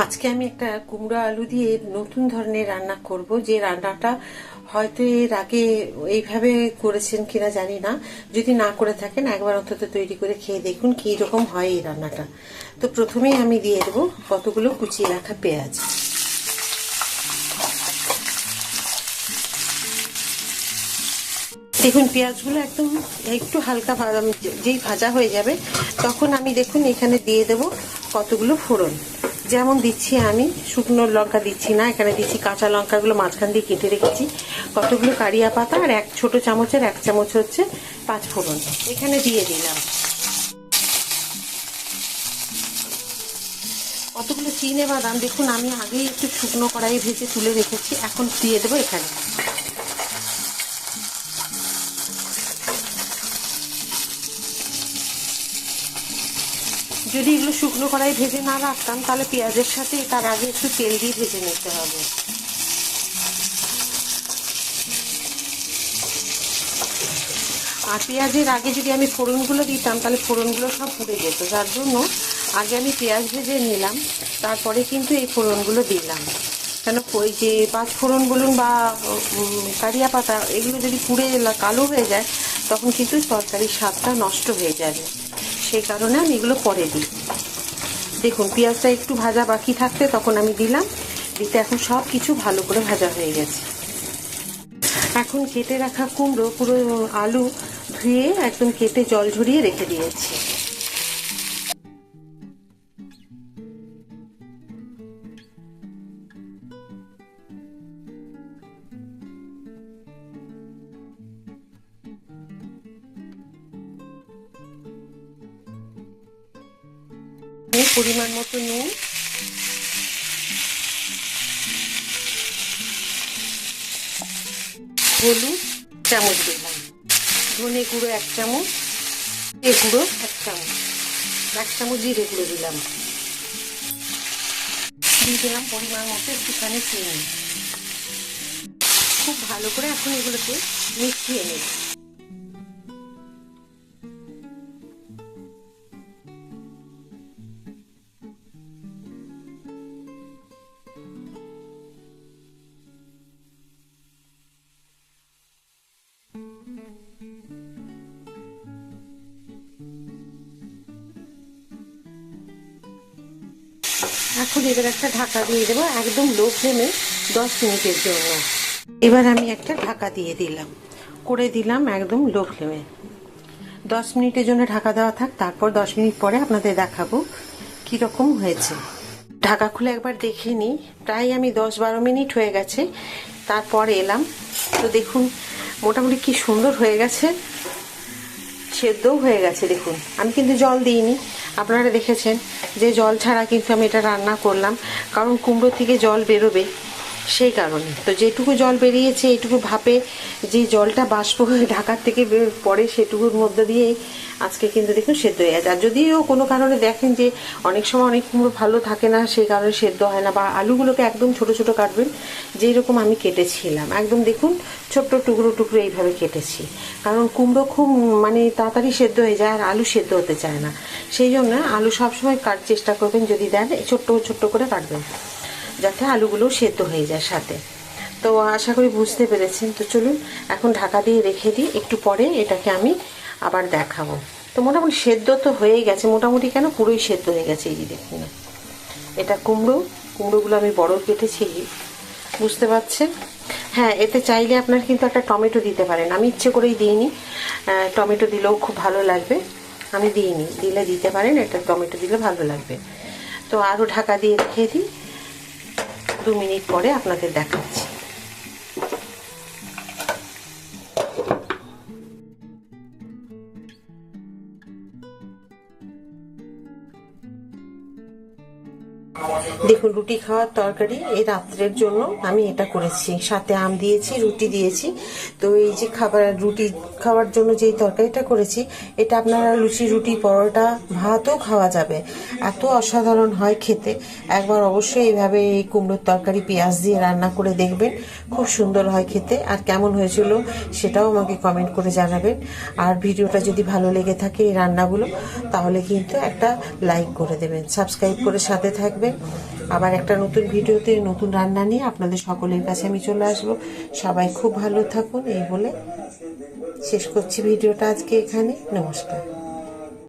আজকে আমি একটা কুমড়ো আলু দিয়ে নতুন ধরনের রান্না করব, যে রান্নাটা হয়তো এর আগে এইভাবে করেছেন কিনা জানি না। যদি না করে থাকেন একবার অন্তত তৈরি করে খেয়ে দেখুন কি রকম হয় এই রান্নাটা। তো প্রথমেই আমি দিয়ে দেবো কতগুলো কুচিয়ে রাখা পেঁয়াজ। দেখুন পেঁয়াজগুলো একদম একটু হালকা যেই ভাজা হয়ে যাবে তখন আমি দেখুন এখানে দিয়ে দেব কতগুলো ফোড়ন। যেমন দিচ্ছি আমি শুকনো লঙ্কা দিচ্ছি না, এখানে দিচ্ছি কাঁচা লঙ্কাগুলো মাঝখান দিয়ে কেটে রেখেছি, কতগুলো কারিয়া পাতা আর এক ছোট চামচের 1 চামচ হচ্ছে 5 ফোড়ন এখানে দিয়ে দিলাম। কতগুলো চিনে বাদাম দেখুন আমি আগেই একটু শুকনো কড়াইয়ে ভেজে তুলে রেখেছি, এখন দিয়ে দেবো এখানে। যদি এগুলো শুকনো কড়াই ভেজে না রাখতাম তাহলে পেঁয়াজের সাথে তার আগে একটু তেল দিয়ে ভেজে নিতে হবে। আর পেঁয়াজের আগে যদি আমি ফোড়নগুলো দিতাম তাহলে ফোড়নগুলো সব পুড়ে যেত, যার জন্য আগে আমি পেঁয়াজ ভেজে নিলাম, তারপরে কিন্তু এই ফোড়নগুলো দিলাম। কেন ওই যে 5 ফোড়ন বলুন বা কারিয়া পাতা এগুলো যদি পুড়ে কালো হয়ে যায় তখন কিন্তু তরকারির স্বাদটা নষ্ট হয়ে যাবে, সেই কারণে আমি এগুলো পরে দিই। দেখুন পেঁয়াজটা একটু ভাজা বাকি থাকতে তখন আমি দিলাম, দিতে এখন সব কিছু ভালো করে ভাজা হয়ে গেছে। এখন কেটে রাখা কুমড়ো পুরো আলু ধুয়ে একদম কেটে জল ঝরিয়ে রেখে দিয়েছি। পরিমাণ মতো নুন, হলুদ চামচ দিলাম, ধনে গুঁড়ো 1 চামচ, জিরে গুঁড়ো 1 চামচ, 1 চামচ জিরে গুঁড়ো দিলাম, দিয়ে দিলাম পরিমাণ মতো একটুখানি চিনি। খুব ভালো করে এখন এগুলোকে মিশিয়ে নেব। এখন এবার একটা ঢাকা দিয়ে দেবো একদম লো ফ্লেমে 10 মিনিটের জন্য। এবার আমি একটা ঢাকা দিয়ে দিলাম একদম লো ফ্লেমে। 10 মিনিটের জন্য ঢাকা দেওয়া থাক, তারপর 10 মিনিট পরে আপনাদের দেখাবো কীরকম হয়েছে। ঢাকা খুলে একবার দেখে নিই, প্রায় আমি 10-12 মিনিট হয়ে গেছে, তারপর এলাম। তো দেখুন মোটামুটি কি সুন্দর হয়ে গেছে, সেদ্ধও হয়ে গেছে। দেখুন আমি কিন্তু জল দিইনি, আপনারা দেখেছেন যে জল ছাড়া কিন্তু আমি এটা রান্না করলাম, কারণ কুমড়ো থেকে জল বেরোবে সেই কারণে। তো যেটুকু জল বেরিয়েছে এইটুকু ভাপে যে জলটা বাষ্প হয়ে ঢাকার থেকে পড়ে সেটুকুর মধ্যে দিয়েই আজকে কিন্তু দেখুন সেদ্ধ হয়ে যায়। আর যদিও কোনো কারণে দেখেন যে অনেক সময় অনেক কুমড়ো ভালো থাকে না, সেই কারণে সেদ্ধ হয় না, বা আলুগুলোকে একদম ছোট ছোট কাটবেন যেই রকম আমি কেটেছিলাম, একদম দেখুন ছোট্ট টুকরো টুকরো এইভাবে কেটেছি, কারণ কুমড়ো খুব মানে তাড়াতাড়ি সেদ্ধ হয়ে যায় আর আলু সেদ্ধ হতে চায় না, সেই জন্য আলু সবসময় চেষ্টা করবেন যদি দেন ছোট্ট ছোট্ট করে কাটবেন যাতে আলুগুলো সেদ্ধ হয়ে যায় সাথে। তো আশা করি বুঝতে পেরেছেন। তো চলুন এখন ঢাকা দিয়ে রেখে দিই, একটু পরে এটাকে আমি আবার দেখাবো। তো মোটামুটি সেদ্ধ তো হয়েই গেছে, মোটামুটি কেন পুরোই সেদ্ধ হয়ে গেছে। এই যে দেখুন এটা কুমড়োগুলো আমি বড় কেটেছি, বুঝতে পারছেন। হ্যাঁ এতে চাইলে আপনার কিন্তু একটা টমেটো দিতে পারেন, আমি ইচ্ছে করেই দিইনি, টমেটো দিলেও খুব ভালো লাগবে, আমি দিইনি, দিলে দিতে পারেন, এটা টমেটো দিলে ভালো লাগবে। তো আরও ঢাকা দিয়ে রেখে দিই, 2 মিনিট পরে আপনাদের দেখাচ্ছি। দেখুন, রুটি খাওয়ার তরকারি এই রাত্রের জন্য আমি এটা করেছি, সাথে আম দিয়েছি, রুটি দিয়েছি। তো এই যে রুটি খাওয়ার জন্য যেই তরকারিটা করেছি, এটা আপনারা লুচি, রুটি, পরোটা, ভাতও খাওয়া যাবে। এত অসাধারণ হয় খেতে। একবার অবশ্যই এইভাবে এই কুমড়োর তরকারি পেঁয়াজ দিয়ে রান্না করে দেখবেন, খুব সুন্দর হয় খেতে। আর কেমন হয়েছিল সেটাও আমাকে কমেন্ট করে জানাবেন। আর ভিডিওটা যদি ভালো লেগে থাকে এই রান্নাগুলো, তাহলে কিন্তু একটা লাইক করে দেবেন, সাবস্ক্রাইব করে সাথে থাকবেন। আবার একটা নতুন ভিডিওতে নতুন রান্না নিয়ে আপনাদের সকলের কাছে আমি চলে আসবো। সবাই খুব ভালো থাকুন এই বলে শেষ করছি ভিডিওটা আজকে এখানে। নমস্কার।